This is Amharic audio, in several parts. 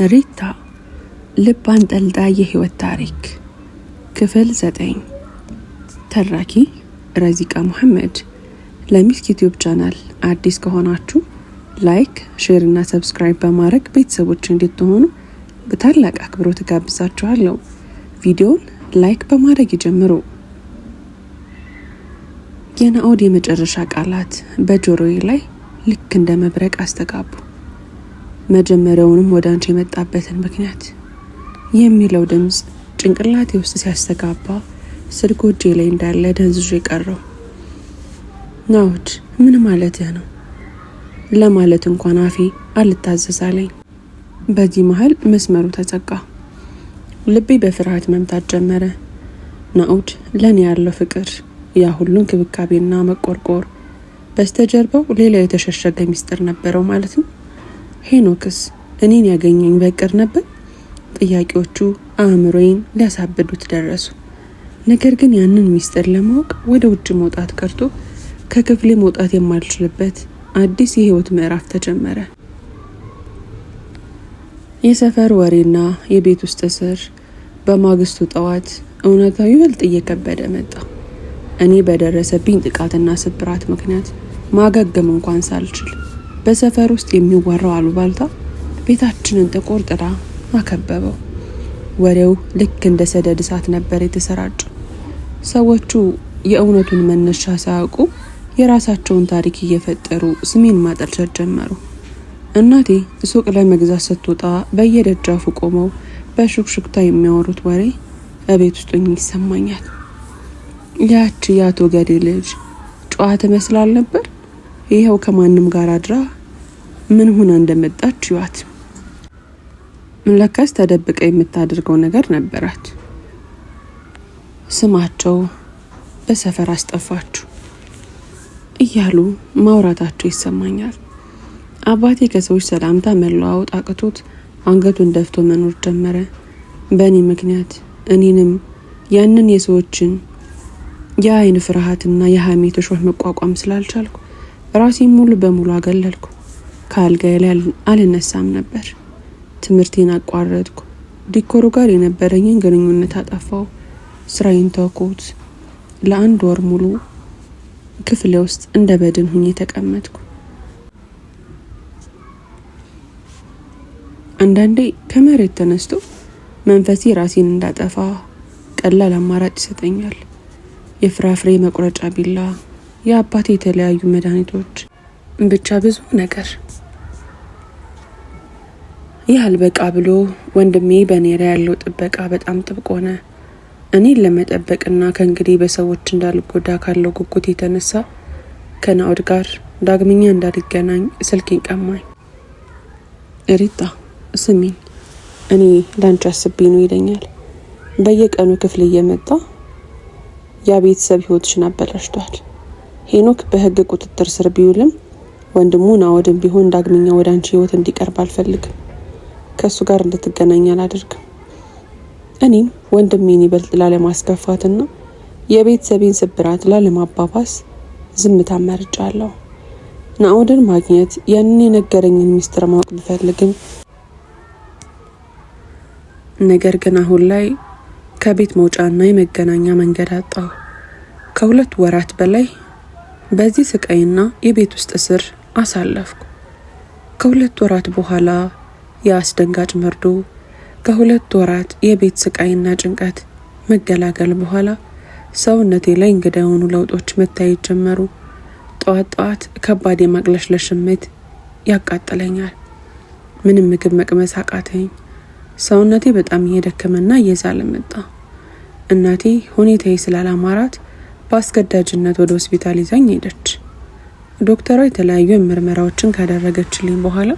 ሪታ ልብ አንጠልጣይ የህይወት ታሪክ ክፍል 9 ተራኪ ረዚቃ መሐመድ። ለሚስክ ዩቲዩብ ቻናል አዲስ ከሆናችሁ ላይክ፣ ሼር እና ሰብስክራይብ በማድረግ ቤተሰቦች እንድትሆኑ በታላቅ አክብሮት ጋብዛችኋለሁ። ቪዲዮውን ላይክ በማድረግ ይጀምሩ። የናኦድ የመጨረሻ ቃላት በጆሮዬ ላይ ልክ እንደ መብረቅ አስተጋቡ። መጀመሪያውንም ወደ አንቺ የመጣበትን ምክንያት የሚለው ድምጽ ጭንቅላቴ ውስጥ ሲያስተጋባ ስልኩ እጄ ላይ እንዳለ ደንዝዤ ቀረው። ናኦድ ምን ማለትህ ነው? ለማለት እንኳን አፌ አልታዘዛለኝ። በዚህ መሃል መስመሩ ተዘጋ። ልቤ በፍርሃት መምታት ጀመረ። ናኦድ ለኔ ያለው ፍቅር፣ ያ ሁሉ እንክብካቤና መቆርቆር በስተጀርባው ሌላ የተሸሸገ ሚስጥር ነበረው ማለት ነው። ሄኖክስ እኔን ያገኘኝ በቅር ነበር? ጥያቄዎቹ አእምሮዬን ሊያሳብዱት ደረሱ። ነገር ግን ያንን ሚስጥር ለማወቅ ወደ ውጭ መውጣት ቀርቶ ከክፍሌ መውጣት የማልችልበት አዲስ የህይወት ምዕራፍ ተጀመረ። የሰፈር ወሬና የቤት ውስጥ እስር በማግስቱ ጠዋት እውነታው ይበልጥ እየከበደ መጣ። እኔ በደረሰብኝ ጥቃትና ስብራት ምክንያት ማገገም እንኳን ሳልችል በሰፈር ውስጥ የሚወራው አሉባልታ ቤታችንን ጥቁር ጥላ አከበበው። ወሬው ልክ እንደ ሰደድ እሳት ነበር የተሰራጨው። ሰዎቹ የእውነቱን መነሻ ሳያውቁ የራሳቸውን ታሪክ እየፈጠሩ ስሜን ማጠልሸት ጀመሩ። እናቴ ሱቅ ለመግዛት ስትወጣ በየደጃፉ ቆመው በሹክሹክታ የሚያወሩት ወሬ በቤት ውስጥ ይሰማኛል። ያቺ የአቶ ገዴ ልጅ ጨዋ ትመስላል ነበር። ይኸው ከማንም ጋር አድራ ምን ሆና እንደመጣች ይዋት። ለካስ ተደብቀ የምታደርገው ነገር ነበራት። ስማቸው በሰፈር አስጠፋችሁ እያሉ ማውራታቸው ይሰማኛል። አባቴ ከሰዎች ሰላምታ መለዋወጥ አቅቶት አንገቱን ደፍቶ መኖር ጀመረ። በእኔ ምክንያት እኔንም ያንን የሰዎችን የአይን ፍርሃትና የሐሜት እሾህ መቋቋም ስላልቻልኩ ራሴን ሙሉ በሙሉ አገለልኩ። ከአልጋዬ ላይ አልነሳም ነበር። ትምህርቴን አቋረጥኩ። ዲኮሩ ጋር የነበረኝን ግንኙነት አጠፋው። ስራዬን ተውኩት። ለአንድ ወር ሙሉ ክፍሌ ውስጥ እንደ በድን ሁኜ ተቀመጥኩ። አንዳንዴ ከመሬት ተነስቶ መንፈሴ ራሴን እንዳጠፋ ቀላል አማራጭ ይሰጠኛል። የፍራፍሬ መቁረጫ ቢላ፣ የአባቴ የተለያዩ መድኃኒቶች፣ ብቻ ብዙ ነገር። ይህ አልበቃ ብሎ ወንድሜ በኔ ላይ ያለው ጥበቃ በጣም ጥብቅ ሆነ። እኔን ለመጠበቅና ከእንግዲህ በሰዎች እንዳልጎዳ ካለው ጉጉት የተነሳ ከናኦድ ጋር ዳግመኛ እንዳልገናኝ ስልኬን ቀማኝ። ሪታ ስሚኝ፣ እኔ ላንቺ አስቤ ነው ይለኛል። በየቀኑ ክፍል እየመጣ ያ ቤተሰብ ህይወትሽን አበላሽቷል። ሄኖክ በህግ ቁጥጥር ስር ቢውልም ወንድሙ ናኦድም ቢሆን ዳግመኛ ወደ አንቺ ህይወት እንዲቀርብ አልፈልግም። ከሱ ጋር እንድትገናኝ አላደርግም። እኔም ወንድሜን ይበልጥ ላለማስከፋትና የቤተሰቤን ስብራት ላለማባባስ ዝምታ መርጫለሁ። ናኦድን ማግኘት፣ ያንን የነገረኝን ሚስጥር ማወቅ ብፈልግም ነገር ግን አሁን ላይ ከቤት መውጫና የመገናኛ መንገድ አጣሁ። ከ2 ወራት በላይ በዚህ ስቃይና የቤት ውስጥ እስር አሳለፍኩ። ከ2 ወራት በኋላ የአስደንጋጭ መርዶ፣ ከ2 ወራት የቤት ስቃይና ጭንቀት መገላገል በኋላ ሰውነቴ ላይ እንግዳ የሆኑ ለውጦች መታየት ጀመሩ። ጠዋት ጠዋት ከባድ የማቅለሽለሽ ስሜት ያቃጥለኛል። ምንም ምግብ መቅመስ አቃተኝ። ሰውነቴ በጣም እየደከመና እየዛለ መጣ። እናቴ ሁኔታዬ ስላላማራት በአስገዳጅነት ወደ ሆስፒታል ይዛኝ ሄደች። ዶክተሯ የተለያዩ ምርመራዎችን ካደረገችልኝ በኋላ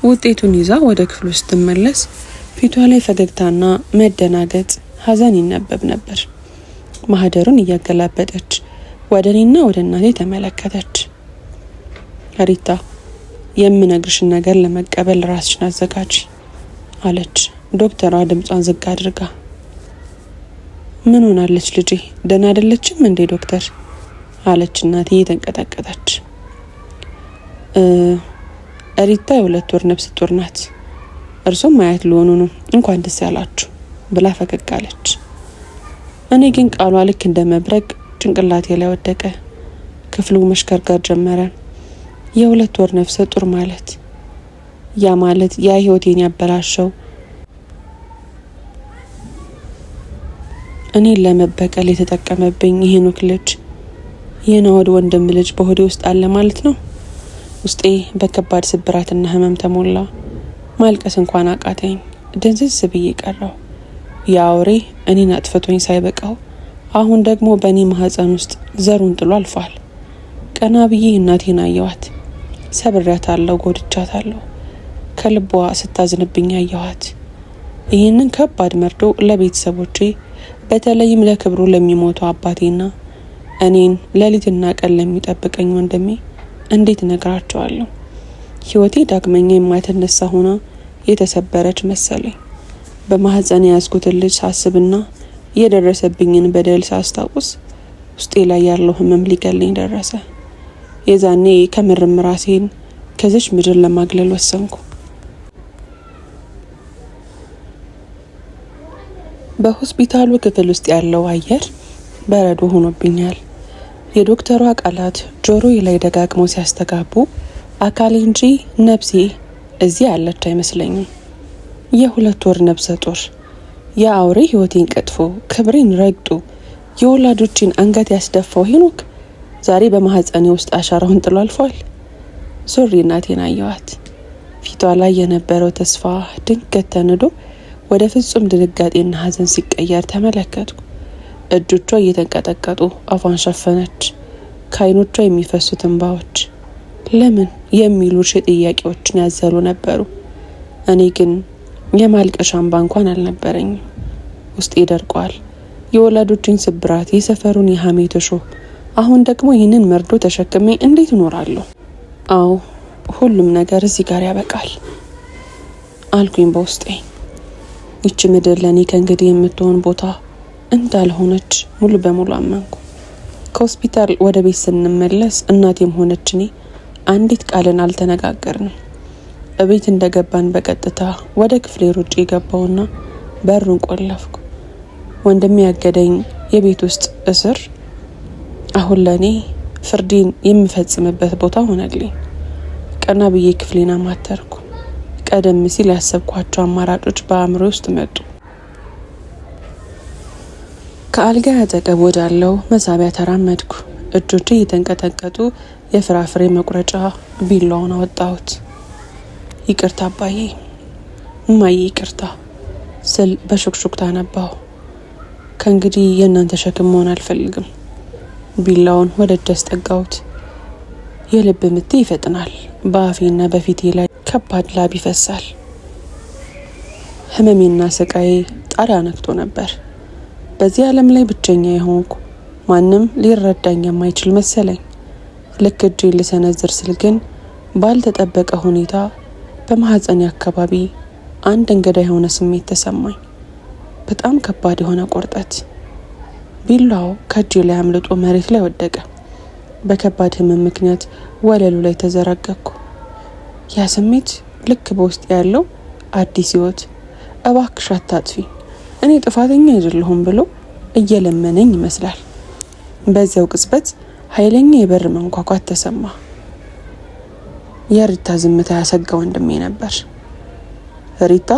ውጤቱን ይዛ ወደ ክፍል ውስጥ ስትመለስ ፊቷ ላይ ፈገግታና መደናገጥ፣ ሀዘን ይነበብ ነበር። ማህደሩን እያገላበጠች ወደ እኔና ወደ እናቴ ተመለከተች። ሪታ የምነግርሽን ነገር ለመቀበል ራስሽን አዘጋጂ አለች ዶክተሯ ድምጿን ዝግ አድርጋ። ምን ሆናለች ልጄ? ደህና አይደለችም እንዴ ዶክተር? አለች እናቴ ተንቀጠቀጠች። ሪታ የ2 ወር ነፍሰ ጡር ናት። እርሱም ማየት ሊሆኑ ነው፣ እንኳን ደስ ያላችሁ ብላ ፈገግ አለች። እኔ ግን ቃሏ ልክ እንደ መብረቅ ጭንቅላቴ ላይ ወደቀ። ክፍሉ መሽከርከር ጀመረ። የ2 ወር ነፍሰ ጡር ማለት ያ ማለት ያ ህይወቴን ያበላሸው እኔን ለመበቀል የተጠቀመብኝ ሄኖክ ልጅ የናኦድ ወንድም ልጅ በሆዴ ውስጥ አለ ማለት ነው። ውስጤ በከባድ ስብራትና ህመም ተሞላ። ማልቀስ እንኳን አቃተኝ። ድንዝዝ ብዬ ቀረው። የአውሬ እኔን አጥፍቶኝ ሳይበቃው አሁን ደግሞ በእኔ ማህፀን ውስጥ ዘሩን ጥሎ አልፏል። ቀና ብዬ እናቴን አየዋት። ሰብሬያታለሁ፣ ጎድቻታለሁ። ከልቧ ስታዝንብኝ አየዋት። ይህንን ከባድ መርዶ ለቤተሰቦቼ በተለይም ለክብሩ ለሚሞተው አባቴና እኔን ሌሊትና ቀን ለሚጠብቀኝ ወንድሜ እንዴት ነግራቸዋለሁ? ህይወቴ ዳግመኛ የማትነሳ ሆና የተሰበረች መሰለኝ። በማህፀን ያዝኩትን ልጅ ሳስብና የደረሰብኝን በደል ሳስታውስ ውስጤ ላይ ያለው ህመም ሊገለኝ ደረሰ። የዛኔ ከምርም ራሴን ከዚች ምድር ለማግለል ወሰንኩ። በሆስፒታሉ ክፍል ውስጥ ያለው አየር በረዶ ሆኖብኛል። የዶክተሯ ቃላት ጆሮዬ ላይ ደጋግሞ ሲያስተጋቡ አካሌ እንጂ ነፍሴ እዚህ ያለች አይመስለኝም። የ2 ወር ነፍሰ ጡር የአውሬ ህይወቴን ቀጥፎ ክብሬን ረግጦ የወላጆችን አንገት ያስደፋው ሄኖክ ዛሬ በማህፀኔ ውስጥ አሻራውን ጥሎ አልፏል። ዞሬ እናቴን አየዋት። ፊቷ ላይ የነበረው ተስፋ ድንገት ተንዶ ወደ ፍጹም ድንጋጤና ሀዘን ሲቀየር ተመለከትኩ። እጆቿ እየተንቀጠቀጡ አፏን ሸፈነች። ከዓይኖቿ የሚፈሱት እንባዎች ለምን የሚሉ ጥያቄዎችን ያዘሉ ነበሩ። እኔ ግን የማልቀሻ እንባ እንኳን አልነበረኝም። ውስጤ ደርቋል። የወላጆችን ስብራት፣ የሰፈሩን የሐሜት እሾህ፣ አሁን ደግሞ ይህንን መርዶ ተሸክሜ እንዴት እኖራለሁ? አዎ ሁሉም ነገር እዚህ ጋር ያበቃል አልኩኝ በውስጤ። ይቺ ምድር ለእኔ ከእንግዲህ የምትሆን ቦታ እንዳልሆነች ሙሉ በሙሉ አመንኩ። ከሆስፒታል ወደ ቤት ስንመለስ እናቴም ሆነች እኔ አንዲት ቃልን አልተነጋገርንም። እቤት እንደገባን በቀጥታ ወደ ክፍሌ ሩጬ ገባውና በሩን ቆለፍኩ። ወንድሜ ያገደኝ የቤት ውስጥ እስር አሁን ለእኔ ፍርዴን የምፈጽምበት ቦታ ሆነልኝ። ቀና ብዬ ክፍሌን አማተርኩ። ቀደም ሲል ያሰብኳቸው አማራጮች በአእምሮ ውስጥ መጡ። ከአልጋ አጠገብ ወዳለው መሳቢያ ተራመድኩ። እጆቼ እየተንቀጠቀጡ የፍራፍሬ መቁረጫ ቢላውን አወጣሁት። ይቅርታ አባዬ፣ እማዬ ይቅርታ ስል በሹክሹክታ ነባሁ። ከእንግዲህ የእናንተ ሸክም መሆን አልፈልግም። ቢላውን ወደ እጅ አስጠጋሁት። የልብ ምቴ ይፈጥናል። በአፌና በፊቴ ላይ ከባድ ላብ ይፈሳል። ህመሜና ስቃዬ ጣሪያ ነክቶ ነበር። በዚህ ዓለም ላይ ብቸኛ የሆንኩ ማንም ሊረዳኝ የማይችል መሰለኝ። ልክ እጄን ልሰነዝር ስል ግን ባልተጠበቀ ሁኔታ በማህፀኔ አካባቢ አንድ እንግዳ የሆነ ስሜት ተሰማኝ። በጣም ከባድ የሆነ ቁርጠት። ቢላው ከእጄ ላይ አምልጦ መሬት ላይ ወደቀ። በከባድ ህመም ምክንያት ወለሉ ላይ ተዘረገኩ። ያ ስሜት ልክ በውስጥ ያለው አዲስ ህይወት እባክሽ አታጥፊ፣ እኔ ጥፋተኛ አይደለሁም ብሎ እየለመነኝ ይመስላል። በዚያው ቅጽበት ኃይለኛ የበር መንኳኳት ተሰማ። የሪታ ዝምታ ያሰጋ ወንድሜ ነበር። ሪታ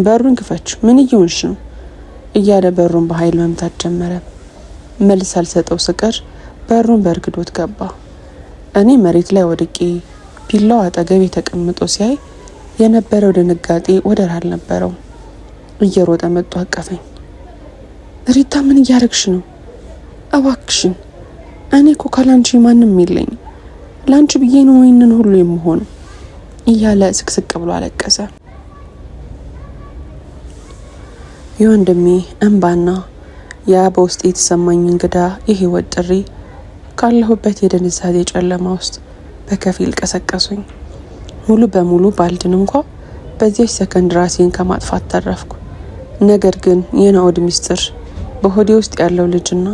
በሩን ክፈች፣ ምን እየሆንሽ ነው እያለ በሩን በኃይል መምታት ጀመረ። መልስ አልሰጠው ስቀር በሩን በእርግዶት ገባ። እኔ መሬት ላይ ወድቄ ቢላው አጠገቤ ተቀምጦ ሲያይ የነበረው ድንጋጤ ወደር አልነበረው። እየሮጠ መጥቶ አቀፈኝ። ሪታ ምን እያደረግሽ ነው? እባክሽን፣ እኔ እኮ ካላንቺ ማንም የለኝ፣ ላንቺ ብዬ ነው ይህንን ሁሉ የምሆነው እያለ ስቅስቅ ብሎ አለቀሰ። የወንድሜ እንባና ያ በውስጥ የተሰማኝ እንግዳ የህይወት ጥሪ ካለሁበት የድንዛዜ ጨለማ ውስጥ በከፊል ቀሰቀሱኝ። ሙሉ በሙሉ ባልድን እንኳ በዚያች ሰከንድ ራሴን ከማጥፋት ተረፍኩ። ነገር ግን የናኦድ ሚስጥር፣ በሆዴ ውስጥ ያለው ልጅና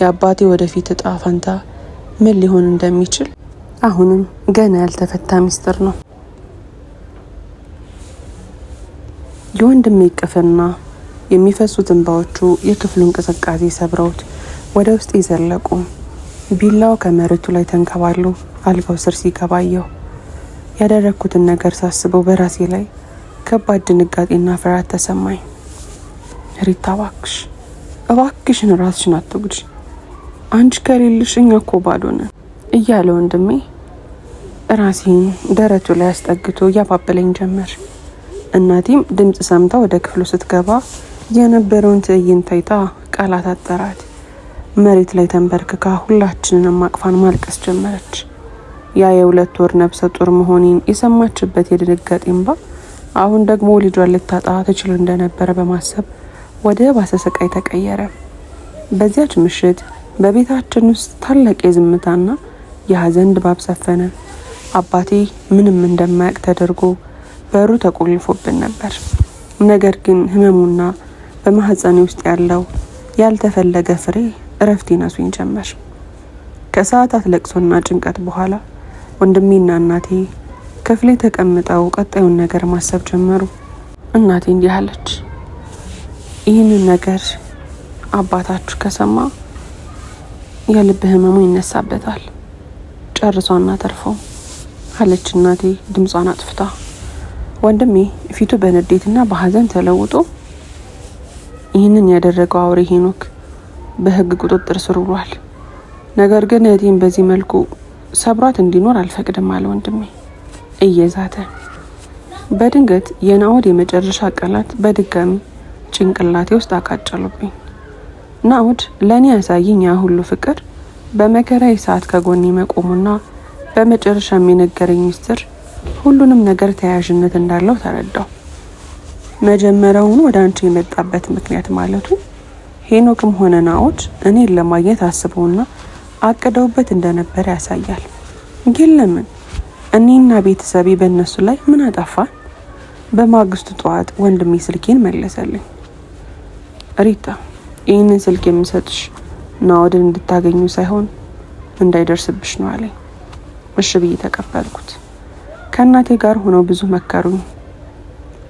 የአባቴ ወደፊት እጣ ፈንታ ምን ሊሆን እንደሚችል አሁንም ገና ያልተፈታ ሚስጥር ነው። የወንድሜ እቅፍና የሚፈሱት እንባዎቹ የክፍሉን ቅዝቃዜ ሰብረውት ወደ ውስጥ ይዘለቁ። ቢላው ከመሬቱ ላይ ተንከባሎ አልጋው ስር ሲገባየው ያደረግኩትን ነገር ሳስበው በራሴ ላይ ከባድ ድንጋጤና ፍርሃት ተሰማኝ። ሪታ እባክሽን ራስሽን አትጉጂ፣ አንቺ ከሌለሽ እኛ እኮ ባዶ ነን እያለ ወንድሜ ራሴን ደረቱ ላይ አስጠግቶ እያባበለኝ ጀመር። እናቴም ድምፅ ሰምታ ወደ ክፍሉ ስትገባ የነበረውን ትዕይንት አይታ ቃላት አጠራት። መሬት ላይ ተንበርክካ ሁላችንንም አቅፋን ማልቀስ ጀመረች። ያ የ2 ወር ነፍሰ ጡር መሆኔን የሰማችበት የድንጋጤ እንባ አሁን ደግሞ ልጇን ልታጣ ትችል እንደነበረ በማሰብ ወደ ባሰ ስቃይ ተቀየረ። በዚያች ምሽት በቤታችን ውስጥ ታላቅ የዝምታና የሀዘን ድባብ ሰፈነ። አባቴ ምንም እንደማያውቅ ተደርጎ በሩ ተቆልፎብን ነበር። ነገር ግን ህመሙና በማህፀኔ ውስጥ ያለው ያልተፈለገ ፍሬ እረፍት ይነሱኝ ጀመር። ከሰዓታት ለቅሶና ጭንቀት በኋላ ወንድሜና እናቴ ክፍሌ ተቀምጠው ቀጣዩን ነገር ማሰብ ጀመሩ። እናቴ እንዲህ አለች፣ ይህንን ነገር አባታችሁ ከሰማ የልብ ህመሙ ይነሳበታል፣ ጨርሶ አናተርፈው አለች እናቴ ድምጿን አጥፍታ። ወንድሜ ፊቱ በንዴትና በሀዘን ተለውጦ ይህንን ያደረገው አውሬ ሄኖክ በህግ ቁጥጥር ስር ውሏል። ነገር ግን እህቴን በዚህ መልኩ ሰብሯት እንዲኖር አልፈቅድም አለ ወንድሜ እየዛተ። በድንገት የናኦድ የመጨረሻ ቃላት በድጋሚ ጭንቅላቴ ውስጥ አቃጨሉብኝ። ናኦድ ለእኔ ያሳየኝ ያ ሁሉ ፍቅር በመከራዬ ሰዓት ከጎኔ መቆሙና በመጨረሻም የነገረኝ ሚስጥር ሁሉንም ነገር ተያያዥነት እንዳለው ተረዳው። መጀመሪያውኑ ወደ አንቺ የመጣበት ምክንያት ማለቱ ሄኖክም ሆነ ናኦድ እኔን ለማግኘት አስበውና አቅደውበት እንደነበረ ያሳያል። ግን ለምን? እኔና ቤተሰቤ በእነሱ ላይ ምን አጠፋን? በማግስቱ ጠዋት ወንድሜ ስልኬን መለሰልኝ። ሪታ፣ ይህንን ስልክ የምሰጥሽ ናኦድን እንድታገኙ ሳይሆን እንዳይደርስብሽ ነው አለኝ። እሺ ብዬ ተቀበልኩት። ከእናቴ ጋር ሆነው ብዙ መከሩኝ።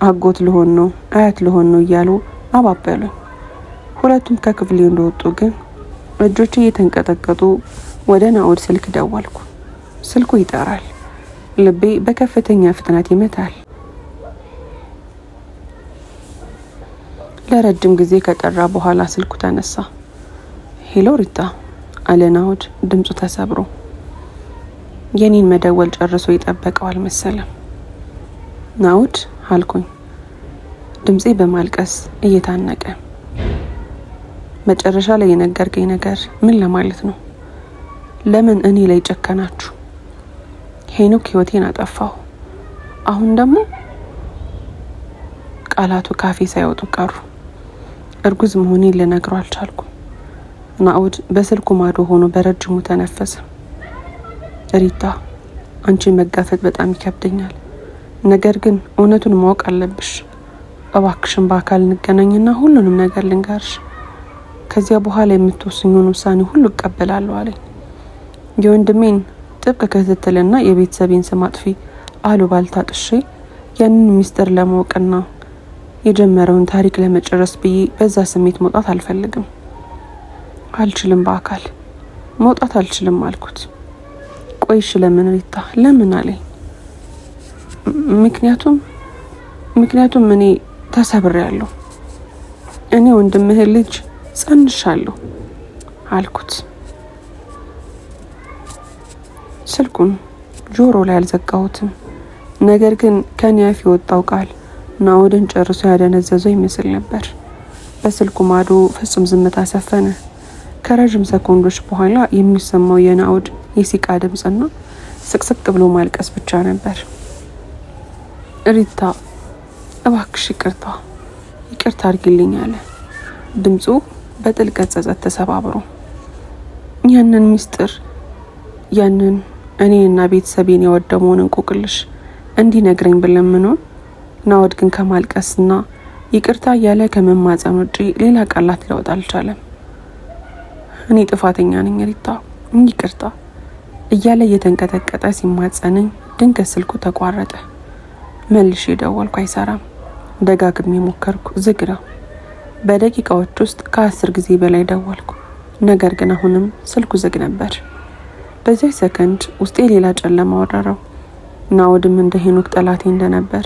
አጎት ልሆን ነው አያት ልሆን ነው እያሉ አባበሉኝ። ሁለቱም ከክፍሌ እንደወጡ ግን እጆቼ እየተንቀጠቀጡ ወደ ናኦድ ስልክ ደወልኩ። ስልኩ ይጠራል። ልቤ በከፍተኛ ፍጥነት ይመታል። ለረጅም ጊዜ ከጠራ በኋላ ስልኩ ተነሳ። ሄሎ ሪታ አለ ናኦድ ድምፁ ተሰብሮ። የኔን መደወል ጨርሶ ይጠበቀው አልመሰለም። ናኦድ አልኩኝ፣ ድምፄ በማልቀስ እየታነቀ። መጨረሻ ላይ የነገርከኝ ነገር ምን ለማለት ነው? ለምን እኔ ላይ ጨከናችሁ? ሄኖክ ህይወቴን አጠፋው። አሁን ደግሞ ቃላቱ ካፌ ሳይወጡ ቀሩ። እርጉዝ መሆኔን ልነግረው አልቻልኩም። ናኦድ በስልኩ ማዶ ሆኖ በረጅሙ ተነፈሰ። ሪታ፣ አንቺን መጋፈጥ በጣም ይከብደኛል። ነገር ግን እውነቱን ማወቅ አለብሽ። እባክሽን በአካል እንገናኝና ሁሉንም ነገር ልንገርሽ። ከዚያ በኋላ የምትወስኙን ውሳኔ ሁሉ እቀበላለሁ አለኝ። የወንድሜን ጥብቅ ክትትልና የቤተሰቤን ስም አጥፊ አሉባልታ ጥሼ ያንን ሚስጥር ለማወቅና የጀመረውን ታሪክ ለመጨረስ ብዬ በዛ ስሜት መውጣት አልፈልግም። አልችልም፣ በአካል መውጣት አልችልም አልኩት። ቆይሽ ለምን ሪታ? ለምን አለኝ። ምክንያቱም እኔ ተሰብሬያለሁ። እኔ ወንድምህ ልጅ ጸንሻለሁ አልኩት። ስልኩን ጆሮ ላይ አልዘጋሁትም። ነገር ግን ከኔ አፍ የወጣው ቃል ናኦድን ጨርሶ ያደነዘዘው ይመስል ነበር። በስልኩ ማዶ ፍጹም ዝምታ ሰፈነ። ከረጅም ሰኮንዶች በኋላ የሚሰማው የናኦድ የሲቃ ድምጽና ስቅስቅ ብሎ ማልቀስ ብቻ ነበር። ሪታ፣ እባክሽ ይቅርታ አድርጊልኝ አለ። ድምፁ በጥልቀት ጸጸት ተሰባብሮ ያንን ሚስጥር ያንን እኔና ቤተሰቤን ያወደመውን እንቆቅልሽ እንዲነግረኝ ብለምነው ናኦድ ግን ከማልቀስና ይቅርታ እያለ ከመማጸን ውጪ ሌላ ቃላት ሊያወጣ አልቻለም። እኔ ጥፋተኛ ነኝ ሪታ፣ ይቅርታ እያለ እየተንቀጠቀጠ ሲማጸነኝ ድንገት ስልኩ ተቋረጠ። መልሼ ደወልኩ፣ አይሰራም። ደጋግሜ ሞከርኩ፣ ዝግ ነው። በደቂቃዎች ውስጥ ከ10 ጊዜ በላይ ደወልኩ፣ ነገር ግን አሁንም ስልኩ ዝግ ነበር። በዚህ ሰከንድ ውስጤ ሌላ ጨለማ ወረረው። ናኦድም እንደ ሄኖክ ጠላቴ እንደነበር፣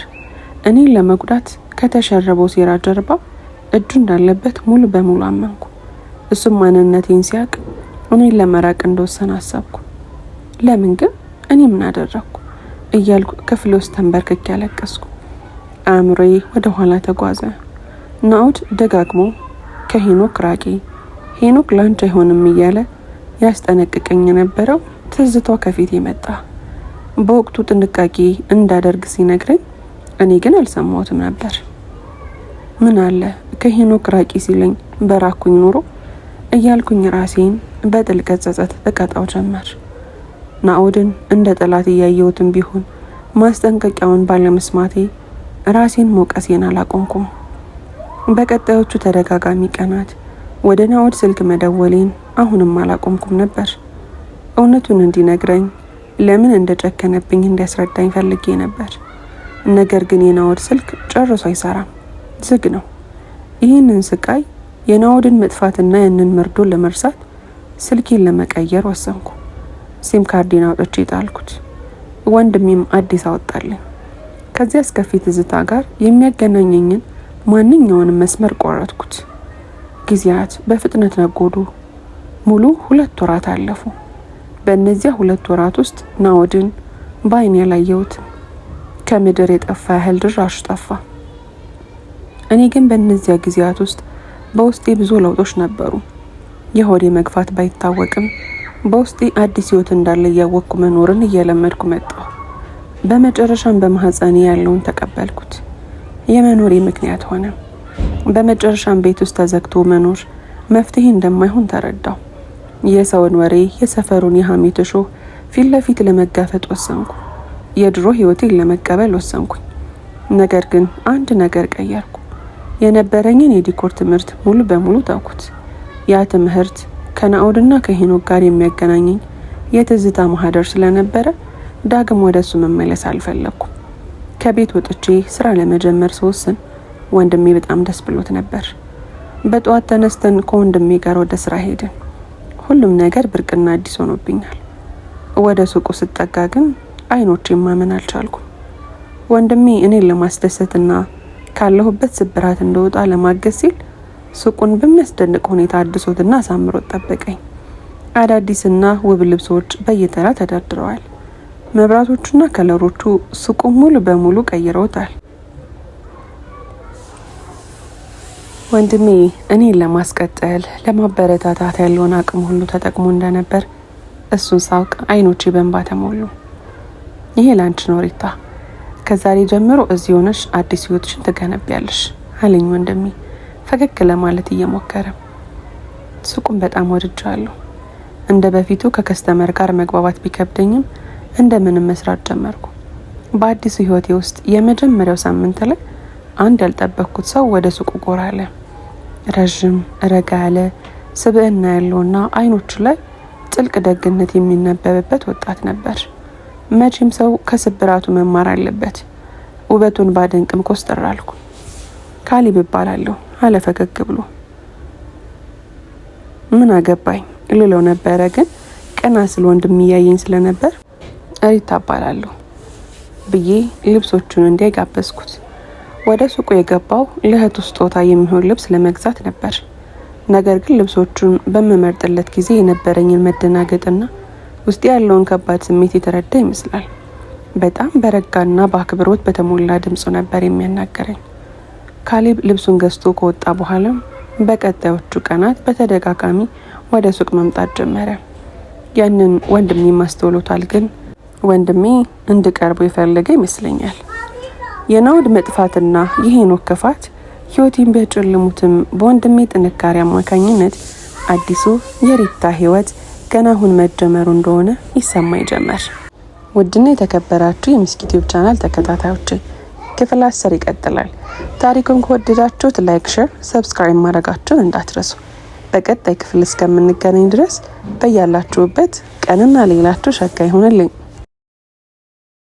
እኔን ለመጉዳት ከተሸረበው ሴራ ጀርባ እጁ እንዳለበት ሙሉ በሙሉ አመንኩ። እሱም ማንነቴን ሲያቅ እኔን ለመራቅ እንደወሰነ አሰብኩ። ለምን ግን እኔ ምን አደረግኩ እያልኩ ክፍሌ ውስጥ ተንበርክኬ ያለቀስኩ። አእምሮዬ ወደ ኋላ ተጓዘ። ናኦድ ደጋግሞ ከሄኖክ ራቂ፣ ሄኖክ ላንቺ አይሆንም እያለ ያስጠነቅቀኝ የነበረው ትዝታው ከፊቴ መጣ። በወቅቱ ጥንቃቄ እንዳደርግ ሲነግረኝ እኔ ግን አልሰማሁትም ነበር። ምን አለ ከሄኖክ ራቂ ሲለኝ በራኩኝ ኑሮ እያልኩኝ ራሴን በጥልቀት ጸጸት እቀጣው ጀመር። ናኦድን እንደ ጠላት እያየሁትም ቢሆን ማስጠንቀቂያውን ባለመስማቴ ራሴን መውቀሴን አላቆምኩም። በቀጣዮቹ ተደጋጋሚ ቀናት ወደ ናኦድ ስልክ መደወሌን አሁንም አላቆምኩም ነበር። እውነቱን እንዲነግረኝ፣ ለምን እንደጨከነብኝ እንዲያስረዳኝ ፈልጌ ነበር። ነገር ግን የናኦድ ስልክ ጨርሶ አይሰራም፣ ዝግ ነው። ይህንን ስቃይ፣ የናኦድን መጥፋትና ያንን መርዶ ለመርሳት ስልኬን ለመቀየር ወሰንኩ። ሲም ካርዴን አውጥቼ ጣልኩት። ወንድሜም አዲስ አወጣልኝ። ከዚያ አስከፊ ትዝታ ጋር የሚያገናኘኝን ማንኛውንም መስመር ቆረጥኩት። ጊዜያት በፍጥነት ነጎዱ። ሙሉ 2 ወራት አለፉ። በእነዚያ 2 ወራት ውስጥ ናኦድን በዓይኔ ያላየሁትም። ከምድር የጠፋ ያህል ድራሹ ጠፋ። እኔ ግን በእነዚያ ጊዜያት ውስጥ በውስጤ ብዙ ለውጦች ነበሩ። የሆዴ መግፋት ባይታወቅም በውስጤ አዲስ ህይወት እንዳለ እያወቅኩ መኖርን እየለመድኩ መጣሁ። በመጨረሻም በማህፀኔ ያለውን ተቀበልኩት። የመኖሬ ምክንያት ሆነ። በመጨረሻም ቤት ውስጥ ተዘግቶ መኖር መፍትሄ እንደማይሆን ተረዳሁ። የሰውን ወሬ፣ የሰፈሩን የሐሜት እሾህ ፊት ለፊት ለመጋፈጥ ወሰንኩ። የድሮ ህይወቴን ለመቀበል ወሰንኩኝ። ነገር ግን አንድ ነገር ቀየርኩ። የነበረኝን የዲኮር ትምህርት ሙሉ በሙሉ ተውኩት። ያ ትምህርት ከናኦድና ከሄኖክ ጋር የሚያገናኘኝ የትዝታ ማህደር ስለነበረ ዳግም ወደሱ መመለስ አልፈለኩም። ከቤት ወጥቼ ስራ ለመጀመር ስወስን ወንድሜ በጣም ደስ ብሎት ነበር። በጠዋት ተነስተን ከወንድሜ ጋር ወደ ስራ ሄድን። ሁሉም ነገር ብርቅና አዲስ ሆኖብኛል። ወደ ሱቁ ስጠጋ ግን አይኖቼን ማመን አልቻልኩም። ወንድሜ እኔን ለማስደሰትና ካለሁበት ስብራት እንደወጣ ለማገዝ ሲል ሱቁን በሚያስደንቅ ሁኔታ አድሶትና አሳምሮት ጠበቀኝ። አዳዲስና ውብ ልብሶች በየተራ ተደርድረዋል። መብራቶቹና ከለሮቹ ሱቁን ሙሉ በሙሉ ቀይረውታል። ወንድሜ እኔን ለማስቀጠል ለማበረታታት ያለውን አቅም ሁሉ ተጠቅሞ እንደነበር እሱን ሳውቅ አይኖቼ በእንባ ተሞሉ። ይሄ ላንቺ ነው ሪታ፣ ከዛሬ ጀምሮ እዚህ ሆነሽ አዲስ ህይወትሽን ትገነቢያለሽ አለኝ ወንድሜ ፈገግ ለማለት እየሞከረ። ሱቁን በጣም ወድጃለሁ። እንደ በፊቱ ከከስተመር ጋር መግባባት ቢከብደኝም እንደምንም መስራት ጀመርኩ። በአዲሱ ህይወቴ ውስጥ የመጀመሪያው ሳምንት ላይ አንድ ያልጠበቅኩት ሰው ወደ ሱቁ ጎራ አለ። ረዥም፣ ረጋ ያለ ስብዕና ያለውና አይኖቹ ላይ ጥልቅ ደግነት የሚነበብበት ወጣት ነበር። መቼም ሰው ከስብራቱ መማር አለበት። ውበቱን ባደንቅም ኮስተር አልኩ። ካሌብ እባላለሁ አለ ፈገግ ብሎ። ምን አገባኝ ልለው ነበረ፣ ግን ቀና ስል ወንድም እያየኝ ስለነበር ሪታ እባላለሁ ብዬ ልብሶቹን እንዲያይ ጋበዝኩት። ወደ ሱቁ የገባው ለእህቱ ስጦታ የሚሆን ልብስ ለመግዛት ነበር። ነገር ግን ልብሶቹን በመመርጥለት ጊዜ የነበረኝን መደናገጥና ውስጥ ያለውን ከባድ ስሜት የተረዳ ይመስላል። በጣም በረጋና በአክብሮት በተሞላ ድምፁ ነበር የሚያናገረኝ። ካሌብ ልብሱን ገዝቶ ከወጣ በኋላ በቀጣዮቹ ቀናት በተደጋጋሚ ወደ ሱቅ መምጣት ጀመረ። ያንን ወንድሜ ማስተውሎታል። ግን ወንድሜ እንድቀርቡ የፈለገ ይመስለኛል። የናኦድ መጥፋትና የሄኖክ ክፋት ህይወቴን ቢያጨልሙትም በወንድሜ ጥንካሬ አማካኝነት አዲሱ የሪታ ህይወት ገና አሁን መጀመሩ እንደሆነ ይሰማኝ ጀመር። ውድና የተከበራችሁ የምስኪ ዩቲዩብ ቻናል ተከታታዮች ክፍል 10 ይቀጥላል። ታሪኩን ከወደዳችሁት ላይክ፣ ሼር፣ ሰብስክራይብ ማድረጋችሁን እንዳትረሱ። በቀጣይ ክፍል እስከምንገናኝ ድረስ በያላችሁበት ቀንና ሌላችሁ ሸጋ ይሁንልኝ።